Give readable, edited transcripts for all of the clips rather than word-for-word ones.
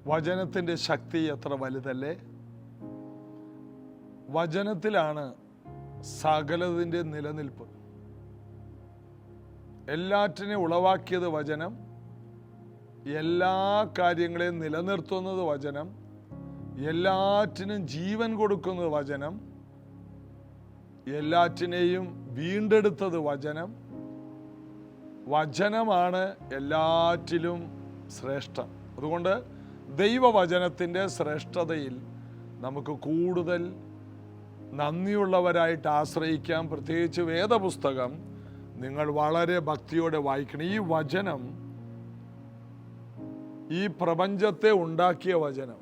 വചനത്തിൻ്റെ ശക്തി എത്ര വലുതല്ലേ? വചനത്തിലാണ് സകലതിൻ്റെ നിലനിൽപ്പ്. എല്ലാറ്റിനെയും ഉളവാക്കിയത് വചനം, എല്ലാ കാര്യങ്ങളെയും നിലനിർത്തുന്നത് വചനം, എല്ലാറ്റിനും ജീവൻ കൊടുക്കുന്നത് വചനം, എല്ലാറ്റിനെയും വീണ്ടെടുത്തത് വചനം. വചനമാണ് എല്ലാറ്റിലും ശ്രേഷ്ഠം. അതുകൊണ്ട് ദൈവവചനത്തിൻ്റെ ശ്രേഷ്ഠതയിൽ നമുക്ക് കൂടുതൽ നന്ദിയുള്ളവരായിട്ട് ആശ്രയിക്കാം. പ്രത്യേകിച്ച് വേദപുസ്തകം നിങ്ങൾ വളരെ ഭക്തിയോടെ വായിക്കണം. ഈ വചനം ഈ പ്രപഞ്ചത്തെ ഉണ്ടാക്കിയ വചനം.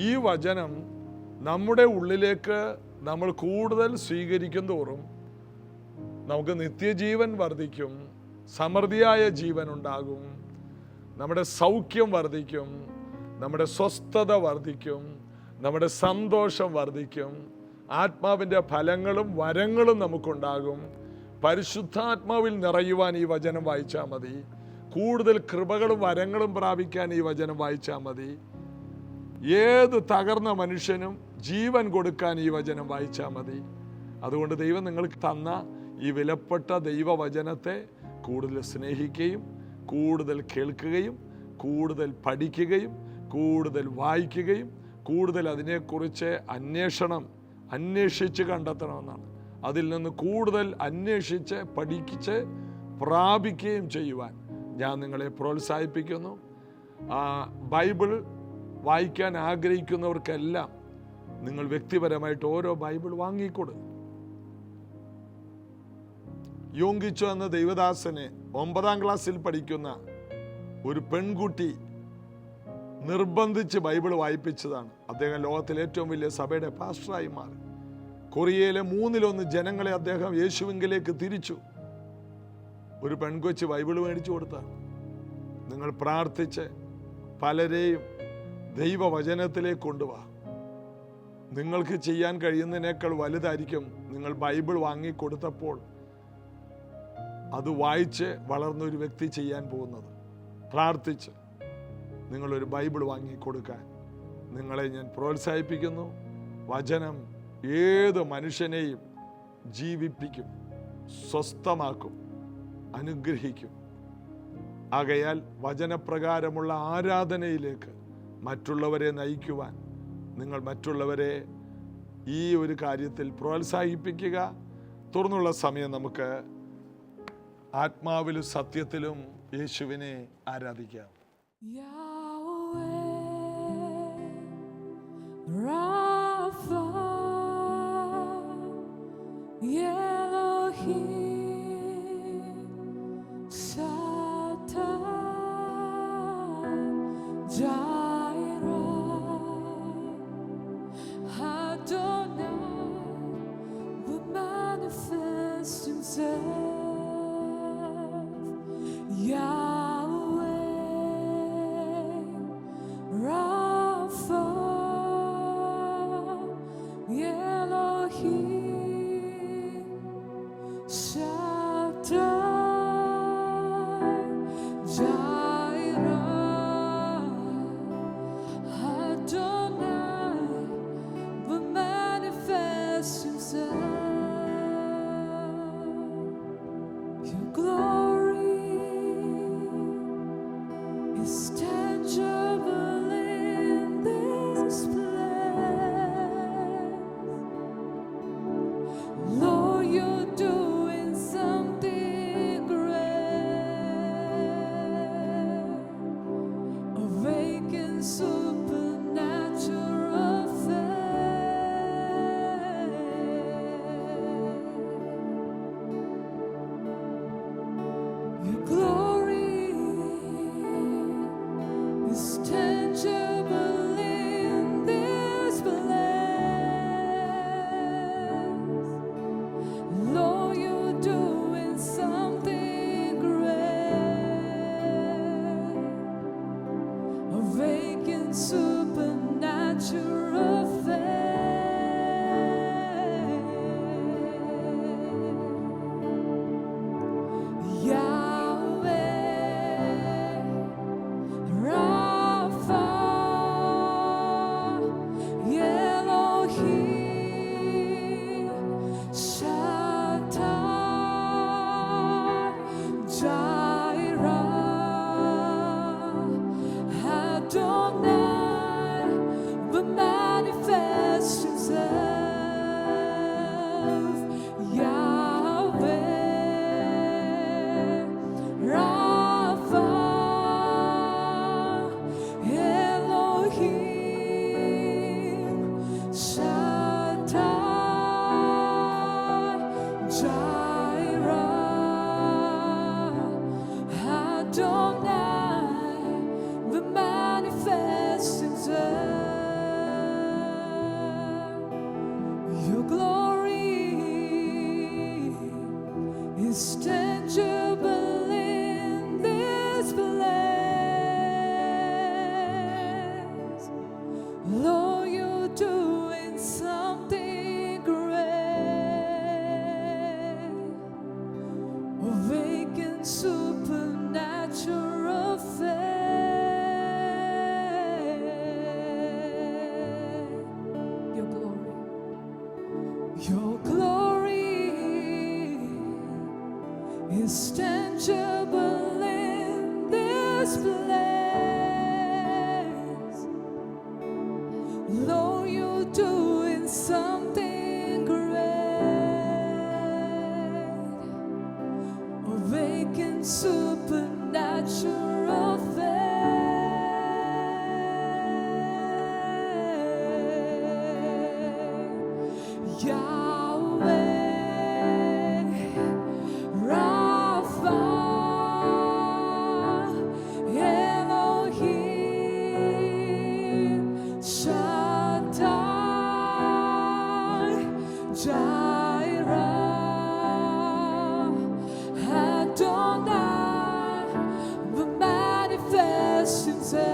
ഈ വചനം നമ്മുടെ ഉള്ളിലേക്ക് നമ്മൾ കൂടുതൽ സ്വീകരിക്കും തോറും നമുക്ക് നിത്യജീവൻ വർദ്ധിക്കും, സമൃദ്ധിയായ ജീവൻ ഉണ്ടാകും, നമ്മുടെ സൗഖ്യം വർദ്ധിക്കും, നമ്മുടെ സ്വസ്ഥത വർദ്ധിക്കും, നമ്മുടെ സന്തോഷം വർദ്ധിക്കും, ആത്മാവിൻ്റെ ഫലങ്ങളും വരങ്ങളും നമുക്കുണ്ടാകും. പരിശുദ്ധാത്മാവിൽ നിറയുവാൻ ഈ വചനം വായിച്ചാൽ മതി. കൂടുതൽ കൃപകളും വരങ്ങളും പ്രാപിക്കാൻ ഈ വചനം വായിച്ചാൽ മതി. ഏത് തകർന്ന മനുഷ്യനും ജീവൻ കൊടുക്കാൻ ഈ വചനം വായിച്ചാൽ മതി. അതുകൊണ്ട് ദൈവം നിങ്ങൾക്ക് തന്ന ഈ വിലപ്പെട്ട ദൈവവചനത്തെ കൂടുതൽ സ്നേഹിക്കുകയും കൂടുതൽ കേൾക്കുകയും കൂടുതൽ പഠിക്കുകയും കൂടുതൽ വായിക്കുകയും കൂടുതൽ അതിനെക്കുറിച്ച് അന്വേഷിച്ച് കണ്ടെത്തണമെന്നാണ്. അതിൽ നിന്ന് കൂടുതൽ അന്വേഷിച്ച് പഠിച്ച് പ്രാപിക്കുകയും ചെയ്യുവാൻ ഞാൻ നിങ്ങളെ പ്രോത്സാഹിപ്പിക്കുന്നു. ബൈബിൾ വായിക്കാൻ ആഗ്രഹിക്കുന്നവർക്കെല്ലാം നിങ്ങൾ വ്യക്തിപരമായിട്ട് ഓരോ ബൈബിൾ വാങ്ങിക്കൊടു. യോങ്കിച്ചോ എന്ന ദൈവദാസനെ 9ാം ക്ലാസ്സിൽ പഠിക്കുന്ന ഒരു പെൺകുട്ടി നിർബന്ധിച്ച് ബൈബിൾ വായിപ്പിച്ചതാണ്. അദ്ദേഹം ലോകത്തിലെ ഏറ്റവും വലിയ സഭയുടെ പാസ്റ്ററായി മാറി. കൊറിയയിലെ 1/3 ജനങ്ങളെ അദ്ദേഹം യേശുവിങ്കിലേക്ക് തിരിച്ചു. ഒരു പെൺകൊച്ച് ബൈബിൾ മേടിച്ചു കൊടുത്താണ്. നിങ്ങൾ പ്രാർത്ഥിച്ച് പലരെയും ദൈവവചനത്തിലേക്ക് കൊണ്ടുപോവാ. നിങ്ങൾക്ക് ചെയ്യാൻ കഴിയുന്നതിനേക്കാൾ വലുതായിരിക്കും നിങ്ങൾ ബൈബിൾ വാങ്ങിക്കൊടുത്തപ്പോൾ അത് വായിച്ച് വളർന്നൊരു വ്യക്തി ചെയ്യാൻ പോകുന്നത്. പ്രാർത്ഥിച്ച് നിങ്ങളൊരു ബൈബിൾ വാങ്ങിക്കൊടുക്കാൻ നിങ്ങളെ ഞാൻ പ്രോത്സാഹിപ്പിക്കുന്നു. വചനം ഏത് മനുഷ്യനെയും ജീവിപ്പിക്കും, സ്വസ്ഥമാക്കും, അനുഗ്രഹിക്കും. ആകയാൽ വചനപ്രകാരമുള്ള ആരാധനയിലേക്ക് മറ്റുള്ളവരെ നയിക്കുവാൻ നിങ്ങൾ മറ്റുള്ളവരെ ഈ ഒരു കാര്യത്തിൽ പ്രോത്സാഹിപ്പിക്കുക. തുടർന്നുള്ള സമയം നമുക്ക് ആത്മാവിലും സത്യത്തിലും യേശുവിനെ ആരാധിക്കാം. Rapha Lord, you're doing something great. Awaken supernatural faith. Your glory is tangible in this place. Lord, you're doing something great. Awaken supernatural faith. Yahweh, Rapha, Elohim, Shaddai, Jireh, Adonai will manifest himself.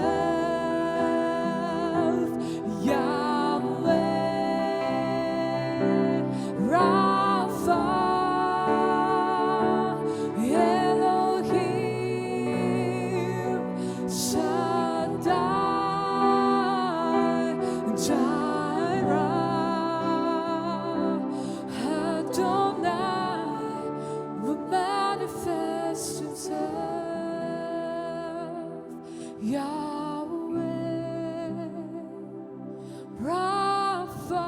Yahweh, Rapha, Elohim, Shaddai, Jireh, Adonai will manifest himself. Yahweh, Rapha,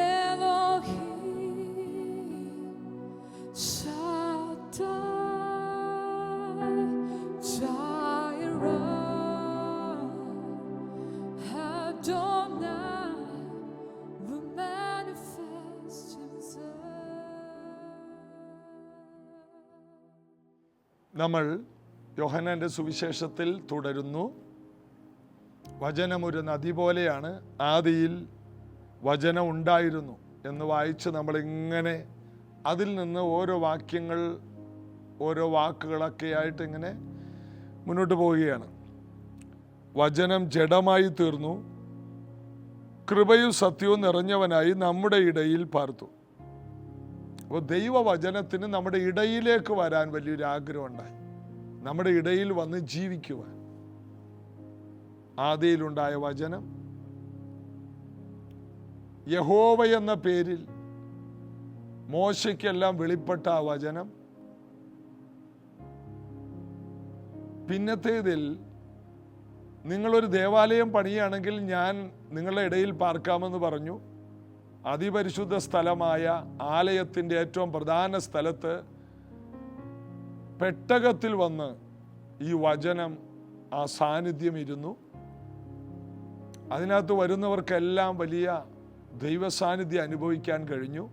Elohim, Shaddai, Jireh, Adonai will manifest himself. നമ്മൾ യോഹന്നാന്റെ സുവിശേഷത്തിൽ തുടരുന്നു. വചനം ഒരു നദി പോലെയാണ്, ആദിയിൽ വചനം ഉണ്ടായിരുന്നു എന്ന് വായിച്ച് നമ്മളിങ്ങനെ അതിൽ നിന്ന് ഓരോ വാക്യങ്ങൾ, ഓരോ വാക്കുകളൊക്കെ ആയിട്ട് ഇങ്ങനെ മുന്നോട്ട് പോവുകയാണ്. വചനം ജഡമായി തീർന്നു, കൃപയും സത്യവും നിറഞ്ഞവനായി നമ്മുടെ ഇടയിൽ പാർത്തു. അപ്പോൾ ദൈവവചനത്തിന് നമ്മുടെ ഇടയിലേക്ക് വരാൻ വലിയൊരു ആഗ്രഹം ഉണ്ടായി, നമ്മുടെ ഇടയിൽ വന്ന് ജീവിക്കുവാൻ. ആദിയിലുണ്ടായ വചനം യഹോവ എന്ന പേരിൽ മോശയ്ക്കെല്ലാം വെളിപ്പെട്ട ആ വചനം പിന്നത്തേതിൽ നിങ്ങളൊരു ദേവാലയം പണിയുകയാണെങ്കിൽ ഞാൻ നിങ്ങളുടെ ഇടയിൽ പാർക്കാമെന്ന് പറഞ്ഞു. അതിപരിശുദ്ധ സ്ഥലമായ ആലയത്തിൻ്റെ ഏറ്റവും പ്രധാന സ്ഥലത്ത് പെട്ടകത്തിൽ വന്ന് ഈ വചനം, ആ സാന്നിധ്യം ഇരുന്നു. അതിനകത്ത് വരുന്നവർക്കെല്ലാം വലിയ ദൈവസാന്നിധ്യം അനുഭവിക്കാൻ കഴിഞ്ഞു.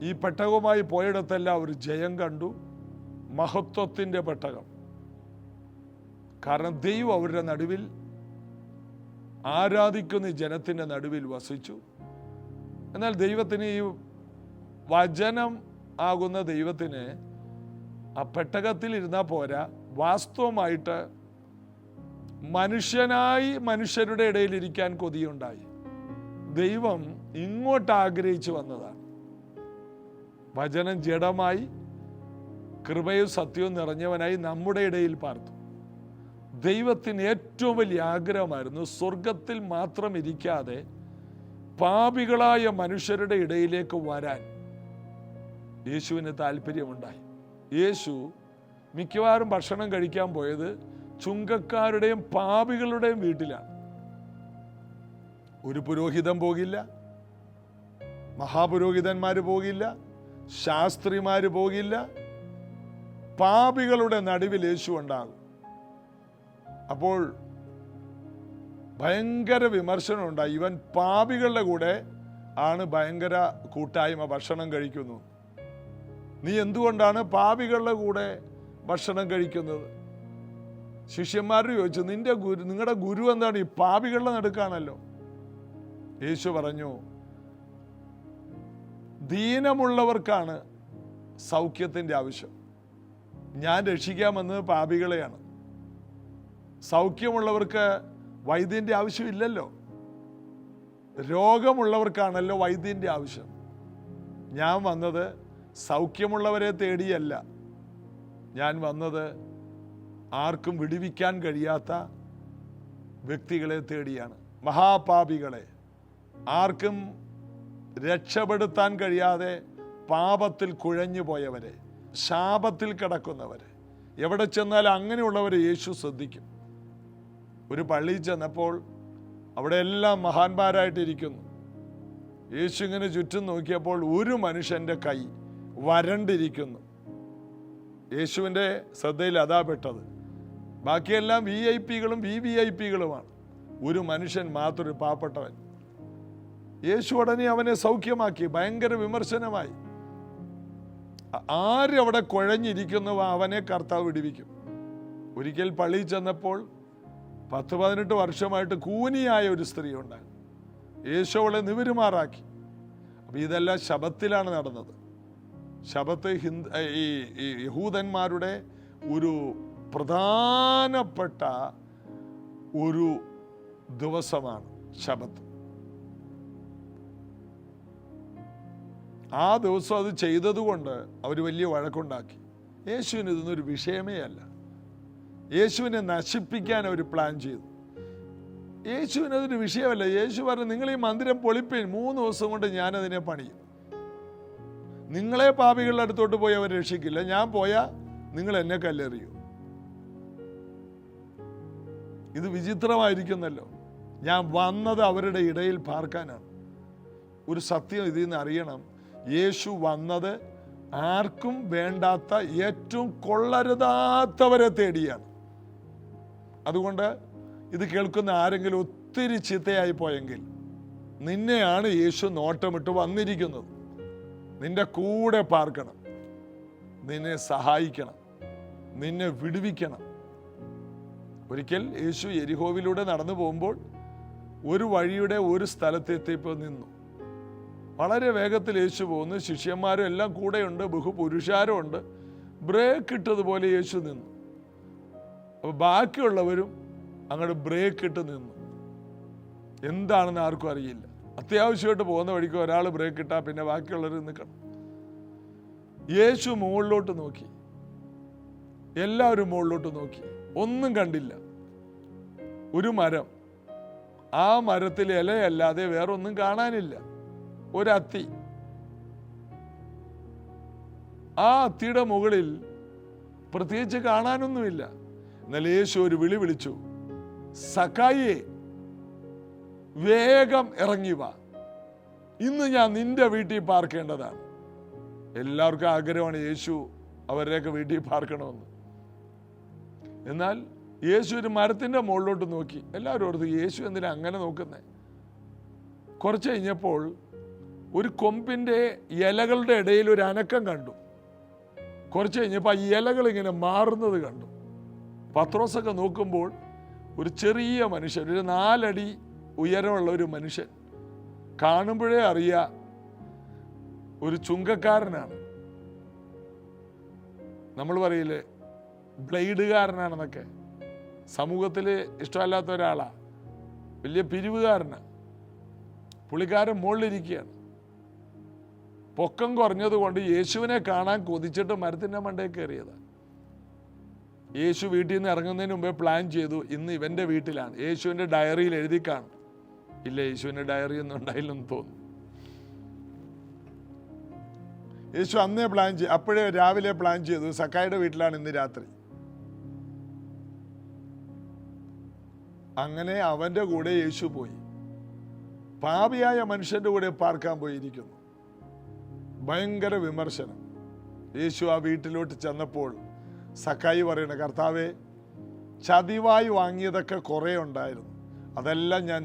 ഈ പെട്ടകവുമായി പോയിടത്തെല്ലാം ഒരു ജയം കണ്ടു, മഹത്വത്തിൻ്റെ പെട്ടകം. കാരണം ദൈവം അവരുടെ നടുവിൽ, ആരാധിക്കുന്ന ജനത്തിൻ്റെ നടുവിൽ വസിച്ചു. എന്നാൽ ദൈവത്തിന്, ഈ വചനം ആകുന്ന ദൈവത്തിന് ആ പെട്ടകത്തിൽ ഇരുന്നാൽ പോരാ, വാസ്തവമായിട്ട് മനുഷ്യനായി മനുഷ്യരുടെ ഇടയിൽ ഇരിക്കാൻ കൊതിയുണ്ടായി. ദൈവം ഇങ്ങോട്ട് ആഗ്രഹിച്ചു വന്നതാണ്. വചനം ജഡമായി കൃപയും സത്യവും നിറഞ്ഞവനായി നമ്മുടെ ഇടയിൽ പാർത്തു. ദൈവത്തിന് ഏറ്റവും വലിയ ആഗ്രഹമായിരുന്നു സ്വർഗത്തിൽ മാത്രം ഇരിക്കാതെ പാപികളായ മനുഷ്യരുടെ ഇടയിലേക്ക് വരാൻ യേശുവിന് താല്പര്യമുണ്ടായി. യേശു മിക്കവാറും ഭക്ഷണം കഴിക്കാൻ പോയത് ചുങ്കക്കാരുടെയും പാപികളുടെയും വീട്ടിലാണ്. ഒരു പുരോഹിതൻ പോകില്ല, മഹാപുരോഹിതന്മാർ പോകില്ല, ശാസ്ത്രിമാർ പോകില്ല. പാപികളുടെ നടുവിൽ യേശു ഉണ്ടാകും. അപ്പോൾ ഭയങ്കര വിമർശനം ഉണ്ടായി. ഇവൻ പാപികളുടെ കൂടെ ആണ് ഭയങ്കര കൂട്ടായ്മ, ഭക്ഷണം കഴിക്കുന്നു. നീ എന്തുകൊണ്ടാണ് പാപികളുടെ കൂടെ ഭക്ഷണം കഴിക്കുന്നത്? ശിഷ്യന്മാരോട് ചോദിച്ചു, നിങ്ങളുടെ ഗുരു എന്താണ്? ഈ പാപികളുടെ നടുക്കാണല്ലോ. യേശു പറഞ്ഞു, ദീനമുള്ളവർക്കാണ് സൗഖ്യത്തിൻ്റെ ആവശ്യം. ഞാൻ രക്ഷിക്കാൻ വന്നത് പാപികളെയാണ്. സൗഖ്യമുള്ളവർക്ക് വൈദ്യൻ്റെ ആവശ്യമില്ലല്ലോ. രോഗമുള്ളവർക്കാണല്ലോ വൈദ്യൻ്റെ ആവശ്യം. ഞാൻ വന്നത് സൗഖ്യമുള്ളവരെ തേടിയല്ല, ഞാൻ വന്നത് ആർക്കും വിടുവിക്കാൻ കഴിയാത്ത വ്യക്തികളെ തേടിയാണ്. മഹാപാപികളെ, ആർക്കും രക്ഷപ്പെടുത്താൻ കഴിയാതെ പാപത്തിൽ കുഴഞ്ഞു പോയവരെ, ശാപത്തിൽ കിടക്കുന്നവരെ, എവിടെ ചെന്നാലും അങ്ങനെയുള്ളവരെ യേശു ശ്രദ്ധിക്കും. ഒരു പള്ളിയിൽ ചെന്നപ്പോൾ അവിടെ എല്ലാം മഹാന്മാരായിട്ടിരിക്കുന്നു. യേശു ഇങ്ങനെ ചുറ്റും നോക്കിയപ്പോൾ ഒരു മനുഷ്യൻ്റെ കൈ വരണ്ടിരിക്കുന്നു. യേശുവിൻ്റെ ശ്രദ്ധയിൽ അതാ പെട്ടത്. ബാക്കിയെല്ലാം VIP-കളും VVIP-കളുമാണ്. ഒരു മനുഷ്യൻ മാത്രം, ഒരു പാവപ്പെട്ടവൻ. യേശു ഉടനെ അവനെ സൗഖ്യമാക്കി. ഭയങ്കര വിമർശനമായി. ആരവിടെ കുഴഞ്ഞിരിക്കുന്നു അവനെ കർത്താവ് വിടുവിക്കും. ഒരിക്കൽ പള്ളിയിൽ ചെന്നപ്പോൾ 10-18 വർഷമായിട്ട് കൂനിയായ ഒരു സ്ത്രീ ഉണ്ടായി. യേശു അവളെ നിവരുമാറാക്കി. അപ്പം ഇതെല്ലാം ശബത്തിലാണ് നടന്നത്. ശബത്ത് ഈ യഹൂദന്മാരുടെ ഒരു പ്രധാനപ്പെട്ട ഒരു ദിവസമാണ് ശബത്ത്. ആ ദിവസം അത് ചെയ്തതുകൊണ്ട് അവർ വലിയ വഴക്കുണ്ടാക്കി. യേശുവിന് ഇതൊന്നൊരു വിഷയമേ അല്ല. യേശുവിനെ നശിപ്പിക്കാൻ അവർ പ്ലാൻ ചെയ്തു. യേശുവിന് അതൊരു വിഷയമല്ല. യേശു പറഞ്ഞു, നിങ്ങൾ ഈ മന്ദിരം പൊളിപ്പീൻ, 3 ദിവസം കൊണ്ട് ഞാനതിനെ പണിയും. നിങ്ങളെ പാപികളുടെ അടുത്തോട്ട് പോയി അവർ രക്ഷിക്കില്ല. ഞാൻ പോയാൽ നിങ്ങൾ എന്നെ കല്ലെറിയൂ. ഇത് വിചിത്രമായിരിക്കുന്നല്ലോ. ഞാൻ വന്നത് അവരുടെ ഇടയിൽ പാർക്കാനാണ്. ഒരു സത്യം ഇതിൽ നിന്ന് അറിയണം. യേശു വന്നത് ആർക്കും വേണ്ടാത്ത, ഏറ്റവും കൊള്ളരുതാത്തവരെ തേടിയാണ്. അതുകൊണ്ട് ഇത് കേൾക്കുന്ന ആരെങ്കിലും ഒത്തിരി ചിത്തയായി പോയെങ്കിൽ നിന്നെയാണ് യേശു നോട്ടമിട്ട് വന്നിരിക്കുന്നത്. നിന്റെ കൂടെ പാർക്കണം, നിന്നെ സഹായിക്കണം, നിന്നെ വിടുവിക്കണം. ഒരിക്കൽ യേശു യെരിഹോവിലൂടെ നടന്നു പോകുമ്പോൾ ഒരു വഴിയുടെ ഒരു സ്ഥലത്തെത്തിയപ്പോൾ നിന്നു. വളരെ വേഗത്തിൽ യേശു പോകുന്നു. ശിഷ്യന്മാരും എല്ലാം കൂടെയുണ്ട്, ബഹുപുരുഷാരമുണ്ട്. ബ്രേക്ക് ഇട്ടതുപോലെ യേശു നിന്നു. അപ്പോൾ ബാക്കിയുള്ളവരും അങ്ങോട്ട് ബ്രേക്ക് ഇട്ട് നിന്നു. എന്താണെന്ന് ആർക്കും അറിയില്ല. അത്യാവശ്യമായിട്ട് പോകുന്ന വഴിക്ക് ഒരാൾ ബ്രേക്ക് ഇട്ടാൽ പിന്നെ ബാക്കിയുള്ളവർ നിൽക്കണം. യേശു മുകളിലോട്ട് നോക്കി. എല്ലാവരും മുകളിലോട്ട് നോക്കി. ഒന്നും കണ്ടില്ല. ഒരു മരം, ആ മരത്തിൽ ഇലയല്ലാതെ വേറൊന്നും കാണാനില്ല. ഒരത്തി, ആ അത്തിയുടെ മുകളിൽ പ്രത്യേകിച്ച് കാണാനൊന്നുമില്ല. എന്നാൽ യേശു ഒരു വിളി വിളിച്ചു, സക്കായിയെ, വേഗം ഇറങ്ങി വാ, ഇന്ന് ഞാൻ നിന്റെ വീട്ടിൽ പാർക്കേണ്ടതാണ്. എല്ലാവർക്കും ആഗ്രഹമാണ് യേശു അവരുടെയൊക്കെ വീട്ടിൽ പാർക്കണമെന്ന്. എന്നാൽ യേശു ഒരു മരത്തിൻ്റെ മുകളിലോട്ട് നോക്കി. എല്ലാവരും ഓർത്തു, യേശു എന്തിനാ അങ്ങനെ നോക്കുന്നത്? കുറച്ച് കഴിഞ്ഞപ്പോൾ ഒരു കൊമ്പിൻ്റെ ഇലകളുടെ ഇടയിൽ ഒരു അനക്കം കണ്ടു. കുറച്ച് കഴിഞ്ഞപ്പോൾ ആ ഇലകൾ ഇങ്ങനെ മാറുന്നത് കണ്ടു. പത്രോസൊക്കെ നോക്കുമ്പോൾ ഒരു ചെറിയ മനുഷ്യൻ, ഒരു 4 അടി ഉയരമുള്ള ഒരു മനുഷ്യൻ. കാണുമ്പോഴേ അറിയാം ഒരു ചുങ്കക്കാരനാണ്. നമ്മൾ പറയില്ലേ ബ്ലേഡുകാരനാണെന്നൊക്കെ. സമൂഹത്തിൽ ഇഷ്ടമല്ലാത്ത ഒരാളാണ്, വലിയ പിരിവുകാരനാണ്. പുള്ളിക്കാരൻ മുകളിലിരിക്കുകയാണ്. പൊക്കം കുറഞ്ഞതുകൊണ്ട് യേശുവിനെ കാണാൻ കൊതിച്ചിട്ട് മരത്തിൻ്റെ മണ്ടയിൽ കയറിയതാണ്. യേശു വീട്ടിൽ നിന്ന് ഇറങ്ങുന്നതിന് മുമ്പേ പ്ലാൻ ചെയ്തു, ഇന്ന് ഇവൻ്റെ വീട്ടിലാണ്. യേശുവിൻ്റെ ഡയറിയിൽ എഴുതി കാണും. ഇല്ല, യേശുവിൻ്റെ ഡയറി ഒന്നും ഉണ്ടായില്ലെന്ന് തോന്നുന്നു. യേശു അന്നേ പ്ലാൻ ചെയ്തു, അപ്പോഴേ രാവിലെ പ്ലാൻ ചെയ്തു, സക്കായിയുടെ വീട്ടിലാണ് ഇന്ന് രാത്രി. അങ്ങനെ അവൻ്റെ കൂടെ യേശു പോയി. പാപിയായ മനുഷ്യൻ്റെ കൂടെ പാർക്കാൻ പോയിരിക്കുന്നു. ഭയങ്കര വിമർശനം. യേശു ആ വീട്ടിലോട്ട് ചെന്നപ്പോൾ സക്കായി പറയണ, കർത്താവേ, ചതിവായി വാങ്ങിയതൊക്കെ കുറേ ഉണ്ടായിരുന്നു, അതെല്ലാം ഞാൻ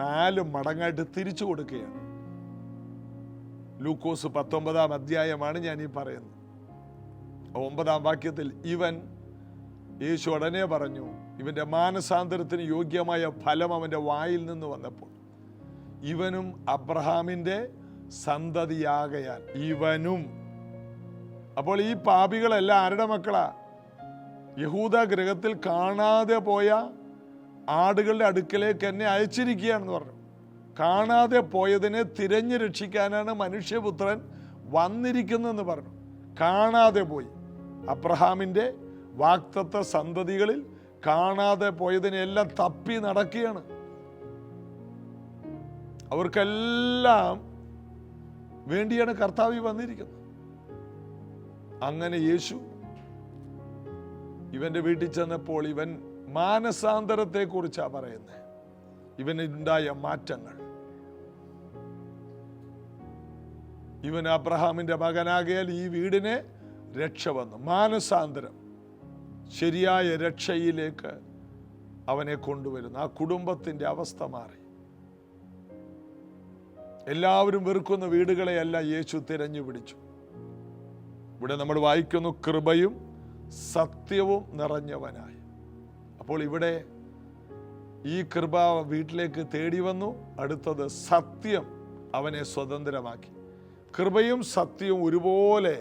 4 മടങ്ങായിട്ട് തിരിച്ചു കൊടുക്കുകയാണ്. ലൂക്കോസ് 19-ാം അധ്യായമാണ് ഞാൻ ഈ പറയുന്നത്. 9-ാം വാക്യത്തിൽ യേശു ഉടനെ പറഞ്ഞു, ഇവൻ്റെ മാനസാന്തരത്തിന് യോഗ്യമായ ഫലം അവൻ്റെ വായിൽ നിന്ന് വന്നപ്പോൾ ഇവനും അബ്രഹാമിൻ്റെ സന്തതിയാകയാൽ ഇവനും. അപ്പോൾ ഈ പാപികളെല്ലാം ആരുടെ മക്കളാ? യഹൂദ ഗൃഹത്തിൽ കാണാതെ പോയ ആടുകളുടെ അടുക്കലേക്ക് എന്നെ അയച്ചിരിക്കുകയാണെന്ന് പറഞ്ഞു. കാണാതെ പോയതിനെ തിരഞ്ഞു രക്ഷിക്കാനാണ് മനുഷ്യപുത്രൻ വന്നിരിക്കുന്നതെന്ന് പറഞ്ഞു. കാണാതെ പോയി. അബ്രഹാമിൻ്റെ വാഗ്ദത്ത സന്തതികളിൽ കാണാതെ പോയതിനെല്ലാം തപ്പി നടക്കുകയാണ്. അവർക്കെല്ലാം വേണ്ടിയാണ് കർത്താവ് വന്നിരിക്കുന്നത്. അങ്ങനെ യേശു ഇവന്റെ വീട്ടിൽ ചെന്നപ്പോൾ ഇവൻ മാനസാന്തരത്തെ കുറിച്ചാണ് പറയുന്നത്. ഇവനുണ്ടായ മാറ്റങ്ങൾ. ഇവൻ അബ്രഹാമിന്റെ മകനാകിയാൽ ഈ വീടിന് രക്ഷ വന്നു. മാനസാന്തരം, ശരിയായ രക്ഷയിലേക്ക് അവനെ കൊണ്ടുവരുന്നു. ആ കുടുംബത്തിന്റെ അവസ്ഥ മാറി. എല്ലാവരും വെറുക്കുന്ന വീടുകളെയല്ല യേശു തിരഞ്ഞു പിടിച്ചു. ഇവിടെ നമ്മൾ വായിക്കുന്നു, കൃപയും സത്യവും നിറഞ്ഞവനായി. അപ്പോൾ ഇവിടെ ഈ കൃപ വീട്ടിലേക്ക് തേടി വന്നു. അടുത്തത് സത്യം അവനെ സ്വതന്ത്രമാക്കി. കൃപയും സത്യവും ഒരുപോലെ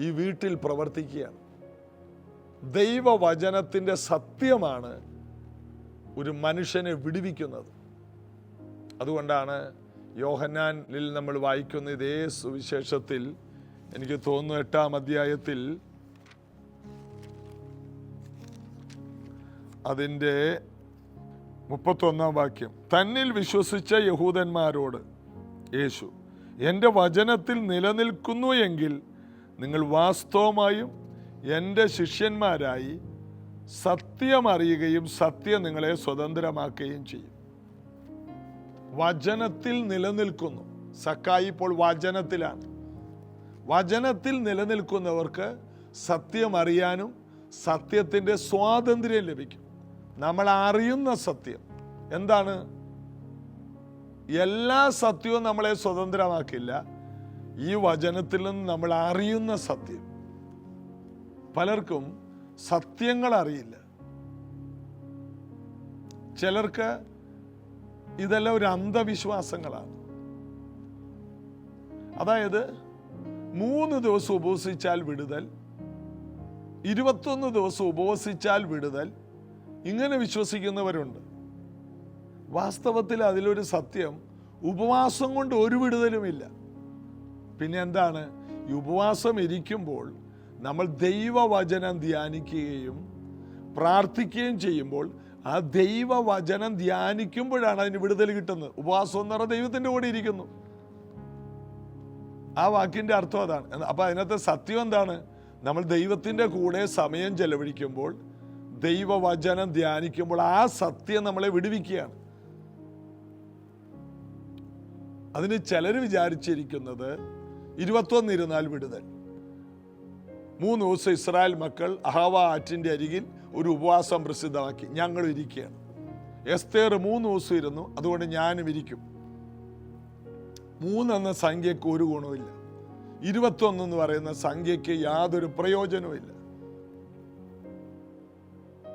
ഈ വീട്ടിൽ പ്രവർത്തിക്കുകയാണ്. ദൈവവചനത്തിൻ്റെ സത്യമാണ് ഒരു മനുഷ്യനെ വിടുവിക്കുന്നത്. അതുകൊണ്ടാണ് യോഹന്നാനിൽ നമ്മൾ വായിക്കുന്ന ഇതേ സുവിശേഷത്തിൽ, എനിക്ക് തോന്നുന്നു 8-ാം അധ്യായത്തിൽ അതിൻ്റെ 31-ാം വാക്യം, തന്നിൽ വിശ്വസിച്ച യഹൂദന്മാരോട് യേശു, എൻ്റെ വചനത്തിൽ നിലനിൽക്കുന്നു എങ്കിൽ നിങ്ങൾ വാസ്തവമായും എൻ്റെ ശിഷ്യന്മാരായി സത്യം അറിയുകയും സത്യം നിങ്ങളെ സ്വതന്ത്രമാക്കുകയും ചെയ്യും. വചനത്തിൽ നിലനിൽക്കുന്നു. സക്കായി ഇപ്പോൾ വചനത്തിലാണ്. വചനത്തിൽ നിലനിൽക്കുന്നവർക്ക് സത്യം അറിയാനും സത്യത്തിൻ്റെ സ്വാതന്ത്ര്യം ലഭിക്കും. നമ്മൾ അറിയുന്ന സത്യം എന്താണ്? എല്ലാ സത്യവും നമ്മളെ സ്വതന്ത്രമാക്കില്ല. ഈ വചനത്തിൽ നിന്ന് നമ്മൾ അറിയുന്ന സത്യം. പലർക്കും സത്യങ്ങൾ അറിയില്ല. ചിലർക്ക് ഇതെല്ലാം ഒരു അന്ധവിശ്വാസങ്ങളാണ്. അതായത് 3 ദിവസം ഉപവസിച്ചാൽ വിടുതൽ, 21 ദിവസം ഉപവസിച്ചാൽ വിടുതൽ, ഇങ്ങനെ വിശ്വസിക്കുന്നവരുണ്ട്. വാസ്തവത്തിൽ അതിലൊരു സത്യം, ഉപവാസം കൊണ്ട് ഒരു വിടുതലുമില്ല. പിന്നെ എന്താണ്? ഈ ഉപവാസം ഇരിക്കുമ്പോൾ നമ്മൾ ദൈവവചനം ധ്യാനിക്കുകയും പ്രാർത്ഥിക്കുകയും ചെയ്യുമ്പോൾ ആ ദൈവവചനം ധ്യാനിക്കുമ്പോഴാണ് അതിന് വിടുതൽ കിട്ടുന്നത്. ഉപവാസം എന്ന് പറഞ്ഞാൽ ദൈവത്തിൻ്റെ കൂടെ ഇരിക്കുന്നു. ആ വാക്കിൻ്റെ അർത്ഥം അതാണ്. അപ്പം അതിനകത്ത് സത്യം എന്താണ്? നമ്മൾ ദൈവത്തിൻ്റെ കൂടെ സമയം ചെലവഴിക്കുമ്പോൾ, ദൈവവചനം ധ്യാനിക്കുമ്പോൾ ആ സത്യം നമ്മളെ വിടുവിക്കുകയാണ്. അതിന് ചിലർ വിചാരിച്ചിരിക്കുന്നത് 21 ഇരുന്നാൽ വിടുതൽ. 3 ദിവസം ഇസ്രായേൽ മക്കൾ അഹവ ആറ്റിൻ്റെ അരികിൽ ഒരു ഉപവാസം പ്രസിദ്ധമാക്കി. ഞങ്ങൾ ഇരിക്കുകയാണ്. എസ്തേർ 3 ദിവസം ഇരുന്നു, അതുകൊണ്ട് ഞാനും ഇരിക്കും. 3 എന്ന സംഖ്യക്ക് ഒരു ഗുണവുമില്ല. 21 എന്ന് പറയുന്ന സംഖ്യക്ക് യാതൊരു പ്രയോജനവുമില്ല.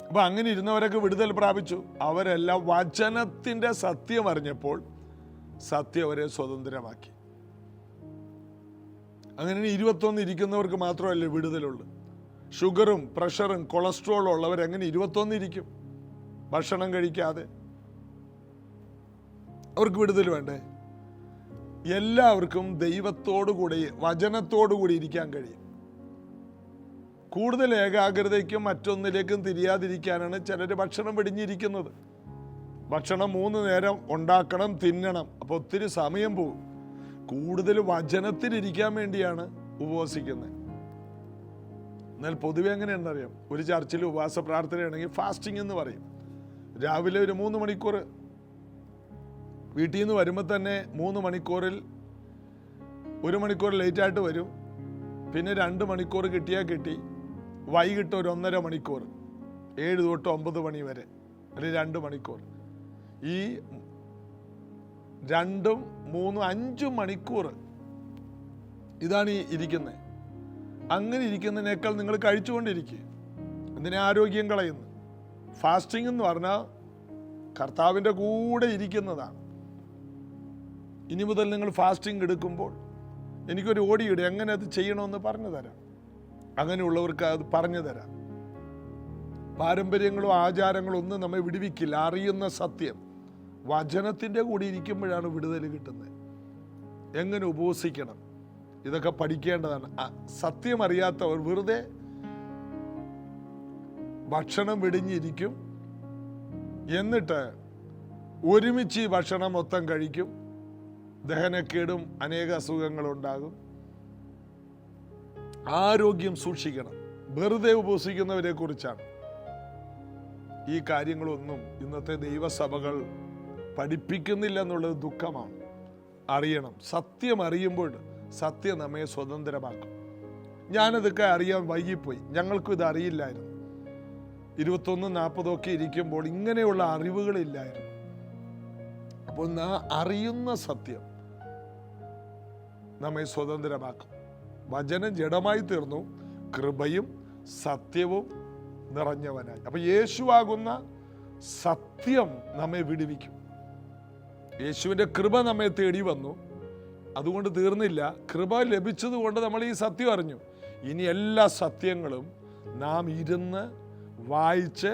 അപ്പൊ അങ്ങനെ ഇരുന്നവരൊക്കെ വിടുതൽ പ്രാപിച്ചു. അവരെല്ലാം വചനത്തിന്റെ സത്യം അറിഞ്ഞപ്പോൾ സത്യം അവരെ സ്വതന്ത്രമാക്കി. അങ്ങനെ 21 ഇരിക്കുന്നവർക്ക് മാത്രമല്ല വിടുതലുള്ളൂ. ഷുഗറും പ്രഷറും കൊളസ്ട്രോളും ഉള്ളവരെങ്ങനെ 21 ഇരിക്കും ഭക്ഷണം കഴിക്കാതെ? അവർക്ക് വിടുതൽ വേണ്ടേ? എല്ലാവർക്കും ദൈവത്തോടുകൂടി വചനത്തോടുകൂടി ഇരിക്കാൻ കഴിയും. കൂടുതൽ ഏകാഗ്രതയ്ക്കും മറ്റൊന്നിലേക്കും തിരിയാതിരിക്കാനാണ് ചിലർ ഭക്ഷണം വെടിഞ്ഞിരിക്കുന്നത്. ഭക്ഷണം 3 നേരം ഉണ്ടാക്കണം, തിന്നണം. അപ്പോൾ ഒത്തിരി സമയം പോകും. കൂടുതൽ വചനത്തിലിരിക്കാൻ വേണ്ടിയാണ് ഉപവസിക്കുന്നത്. എന്നാൽ പൊതുവെ എങ്ങനെയാണെന്നറിയാം, ഒരു ചർച്ചിൽ ഉപവാസ പ്രാർത്ഥനയാണെങ്കിൽ ഫാസ്റ്റിംഗ് എന്ന് പറയും. രാവിലെ ഒരു 3 മണിക്കൂർ വീട്ടിൽ നിന്ന് വരുമ്പോൾ തന്നെ 3 മണിക്കൂറിൽ 1 മണിക്കൂർ ലേറ്റായിട്ട് വരും. പിന്നെ 2 മണിക്കൂർ കിട്ടിയാൽ കിട്ടി. വൈകിട്ട് ഒരു 1.5 മണിക്കൂർ, 7 തൊട്ട് 9 മണി വരെ, അല്ലെങ്കിൽ 2 മണിക്കൂർ. ഈ 2, 3, 5 മണിക്കൂർ ഇതാണ് ഈ ഇരിക്കുന്നത്. അങ്ങനെ ഇരിക്കുന്നതിനേക്കാൾ നിങ്ങൾ കഴിച്ചുകൊണ്ടിരിക്കുക. എന്തിനെ ആരോഗ്യം കളയുന്നു? ഫാസ്റ്റിംഗ് എന്ന് പറഞ്ഞാൽ കർത്താവിൻ്റെ കൂടെ ഇരിക്കുന്നതാണ്. ഇനി മുതൽ നിങ്ങൾ ഫാസ്റ്റിംഗ് എടുക്കുമ്പോൾ എനിക്കൊരു ഓഡിയോ എങ്ങനെ അത് ചെയ്യണമെന്ന് പറഞ്ഞു തരാം. അങ്ങനെയുള്ളവർക്ക് അത് പറഞ്ഞു തരാം. പാരമ്പര്യങ്ങളോ ആചാരങ്ങളോ ഒന്നും നമ്മെ വിടുവിക്കില്ല. അറിയുന്ന സത്യം വചനത്തിൻ്റെ കൂടെ ഇരിക്കുമ്പോഴാണ് വിടുതൽ കിട്ടുന്നത്. എങ്ങനെ ഉപവസിക്കണം ഇതൊക്കെ പഠിക്കേണ്ടതാണ്. സത്യം അറിയാത്തവർ വെറുതെ ഭക്ഷണം വെടിഞ്ഞിരിക്കും, എന്നിട്ട് ഒരുമിച്ച് ഈ ഭക്ഷണം മൊത്തം കഴിക്കും. ദഹനക്കേടും അനേക അസുഖങ്ങളുണ്ടാകും. ആരോഗ്യം സൂക്ഷിക്കണം. വെറുതെ ഉപവസിക്കുന്നവരെ കുറിച്ചാണ്. ഈ കാര്യങ്ങളൊന്നും ഇന്നത്തെ ദൈവസഭകൾ പഠിപ്പിക്കുന്നില്ല എന്നുള്ളത് ദുഃഖമാണ്. അറിയണം. സത്യം അറിയുമ്പോൾ സത്യം നമ്മെ സ്വതന്ത്രമാക്കും. ഞാനതൊക്കെ അറിയാൻ വൈകിപ്പോയി. ഞങ്ങൾക്കും ഇത് അറിയില്ലായിരുന്നു. 21-40 ഇരിക്കുമ്പോൾ ഇങ്ങനെയുള്ള അറിവുകളില്ലായിരുന്നു. അപ്പോൾ അറിയുന്ന സത്യം നമ്മെ സ്വതന്ത്രമാക്കും. വചനം ജഡമായി തീർന്നു, കൃപയും സത്യവും നിറഞ്ഞവനായി. അപ്പൊ യേശുവാകുന്ന സത്യം നമ്മെ വിടുവിക്കും. യേശുവിൻ്റെ കൃപ നമ്മെ തേടി വന്നു. അതുകൊണ്ട് തീർന്നില്ല. കൃപ ലഭിച്ചതുകൊണ്ട് നമ്മൾ ഈ സത്യം അറിഞ്ഞു. ഇനി എല്ലാ സത്യങ്ങളും നാം ഇരുന്ന് വായിച്ച്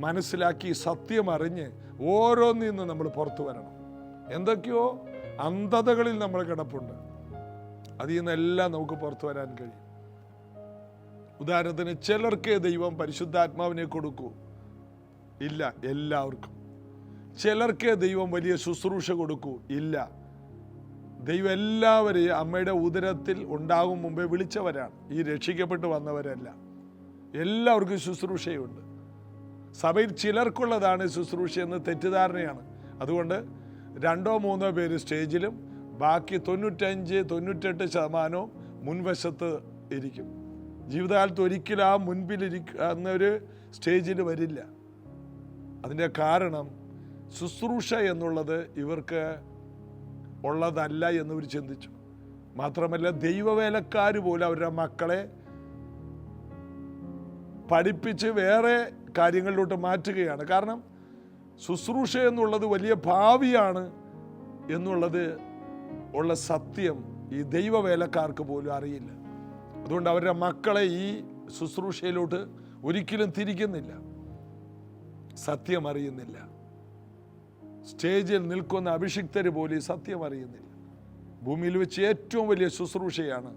മനസ്സിലാക്കി സത്യം അറിഞ്ഞ് ഓരോന്നിൽ നിന്ന് നമ്മൾ പുറത്തു വരണം. എന്തൊക്കെയോ അന്ധതകളിൽ നമ്മൾ കിടപ്പുണ്ട്. അതിൽ നിന്നെല്ലാം നമുക്ക് പുറത്തു വരാൻ കഴിയും. ഉദാഹരണത്തിന്, ചിലർക്ക് ദൈവം പരിശുദ്ധാത്മാവിനെ കൊടുക്കൂ, ഇല്ല എല്ലാവർക്കും. ചിലർക്ക് ദൈവം വലിയ ശുശ്രൂഷ കൊടുക്കൂ, ഇല്ല. ദൈവം എല്ലാവരെയും അമ്മയുടെ ഉദരത്തിൽ ഉണ്ടാകും മുമ്പേ വിളിച്ചവരാണ്. ഈ രക്ഷിക്കപ്പെട്ട് വന്നവരല്ല. എല്ലാവർക്കും ശുശ്രൂഷയുണ്ട്. സഭയിൽ ചിലർക്കുള്ളതാണ് ശുശ്രൂഷ എന്ന് തെറ്റിദ്ധാരണയാണ്. അതുകൊണ്ട് 2-3 പേര് സ്റ്റേജിലും ബാക്കി 95-98% മുൻവശത്ത് ഇരിക്കും. ജീവിതകാലത്ത് ഒരിക്കലും ആ മുൻപിലിരിക്കുന്നൊരു സ്റ്റേജിൽ വരില്ല. അതിൻ്റെ കാരണം ശുശ്രൂഷ എന്നുള്ളത് ഇവർക്ക് ഉള്ളതല്ല എന്നിവർ ചിന്തിച്ചു. മാത്രമല്ല, ദൈവവേലക്കാർ പോലും അവരുടെ മക്കളെ പഠിപ്പിച്ച് വേറെ കാര്യങ്ങളിലോട്ട് മാറ്റുകയാണ്. കാരണം ശുശ്രൂഷ എന്നുള്ളത് വലിയ ഭാവിയാണ് എന്നുള്ളത് ഉള്ള സത്യം ഈ ദൈവവേലക്കാർക്ക് പോലും അറിയില്ല. അതുകൊണ്ട് അവരുടെ മക്കളെ ഈ ശുശ്രൂഷയിലോട്ട് ഒരിക്കലും തിരിക്കുന്നില്ല. സത്യം അറിയുന്നില്ല. സ്റ്റേജിൽ നിൽക്കുന്ന അഭിഷിക്തർ പോലും ഈ സത്യം അറിയുന്നില്ല. ഭൂമിയിൽ വെച്ച് ഏറ്റവും വലിയ ശുശ്രൂഷയാണ്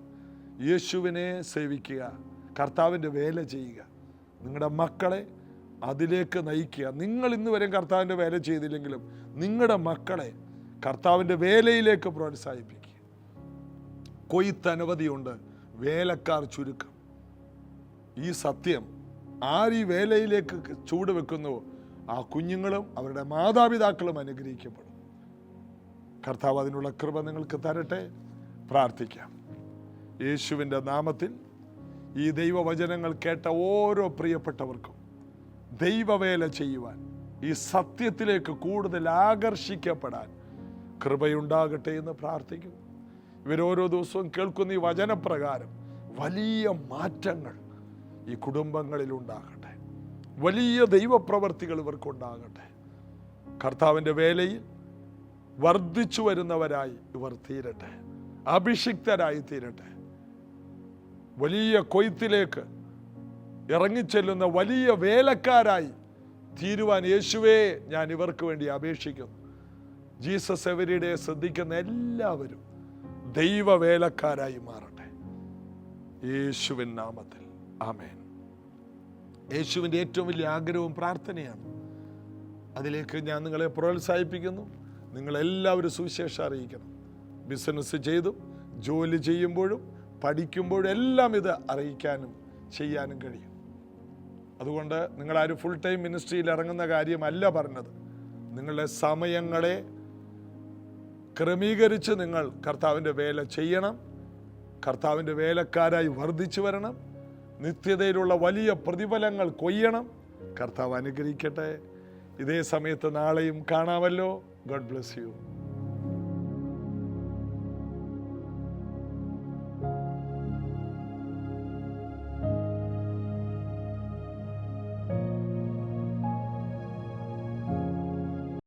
യേശുവിനെ സേവിക്കുക, കർത്താവിൻ്റെ വേല ചെയ്യുക, നിങ്ങളുടെ മക്കളെ അതിലേക്ക് നയിക്കുക. നിങ്ങൾ ഇന്ന് വരെ കർത്താവിൻ്റെ വേല ചെയ്തില്ലെങ്കിലും നിങ്ങളുടെ മക്കളെ കർത്താവിൻ്റെ വേലയിലേക്ക് പ്രോത്സാഹിപ്പിക്കുക. കൊയ്ത്തനവധിയുണ്ട്, വേലക്കാർ ചുരുക്കം. ഈ സത്യം ആര് ഈ വേലയിലേക്ക് ചൂട് വെക്കുന്നുവോ ആ കുഞ്ഞുങ്ങളും അവരുടെ മാതാപിതാക്കളും അനുഗ്രഹിക്കപ്പെടും. കർത്താവ് അതിനുള്ള കൃപ നിങ്ങൾക്ക് തരട്ടെ. പ്രാർത്ഥിക്കാം. യേശുവിൻ്റെ നാമത്തിൽ ഈ ദൈവവചനങ്ങൾ കേട്ട ഓരോ പ്രിയപ്പെട്ടവർക്കും ദൈവവേല ചെയ്യുവാൻ, ഈ സത്യത്തിലേക്ക് കൂടുതൽ ആകർഷിക്കപ്പെടാൻ കൃപയുണ്ടാകട്ടെ എന്ന് പ്രാർത്ഥിക്കുന്നു. ഇവരോരോ ദിവസവും കേൾക്കുന്ന ഈ വചനപ്രകാരം വലിയ മാറ്റങ്ങൾ ഈ കുടുംബങ്ങളിൽ ഉണ്ടാകട്ടെ. വലിയ ദൈവപ്രവർത്തികൾ ഇവർക്കുണ്ടാകട്ടെ. കർത്താവിൻ്റെ വേലയിൽ വർദ്ധിച്ചു വരുന്നവരായി ഇവർ തീരട്ടെ, അഭിഷിക്തരായി തീരട്ടെ. വലിയ കൊയ്ത്തിലേക്ക് ഇറങ്ങിച്ചെല്ലുന്ന വലിയ വേലക്കാരായി തീരുവാൻ യേശുവേ ഞാൻ ഇവർക്ക് വേണ്ടി അപേക്ഷിക്കുന്നു. ജീസസ് എവരിഡേ ശ്രദ്ധിക്കുന്ന എല്ലാവരും ദൈവവേലക്കാരായി മാറട്ടെ, യേശുവിൻ നാമത്തിൽ ആമേൻ. യേശുവിൻ്റെ ഏറ്റവും വലിയ ആഗ്രഹവും പ്രാർത്ഥനയാണ്. അതിലേക്ക് ഞാൻ നിങ്ങളെ പ്രോത്സാഹിപ്പിക്കുന്നു. നിങ്ങളെല്ലാവരും സുവിശേഷം അറിയിക്കണം. ബിസിനസ് ചെയ്തും ജോലി ചെയ്യുമ്പോഴും പഠിക്കുമ്പോഴും എല്ലാം ഇത് അറിയിക്കാനും ചെയ്യാനും കഴിയും. അതുകൊണ്ട് നിങ്ങളാരും ഫുൾ ടൈം മിനിസ്ട്രിയിൽ ഇറങ്ങുന്ന കാര്യമല്ല പറഞ്ഞത്. നിങ്ങളുടെ സമയങ്ങളെ ക്രമീകരിച്ച് നിങ്ങൾ കർത്താവിൻ്റെ വേല ചെയ്യണം. കർത്താവിൻ്റെ വേലക്കാരായി വർദ്ധിച്ചു വരണം. നിത്യതയിലുള്ള വലിയ പ്രതിഫലങ്ങൾ കൊയ്യണം. കർത്താവ് അനുഗ്രഹിക്കട്ടെ. ഇതേ സമയത്ത് നാളെയും കാണാമല്ലോ. God bless you.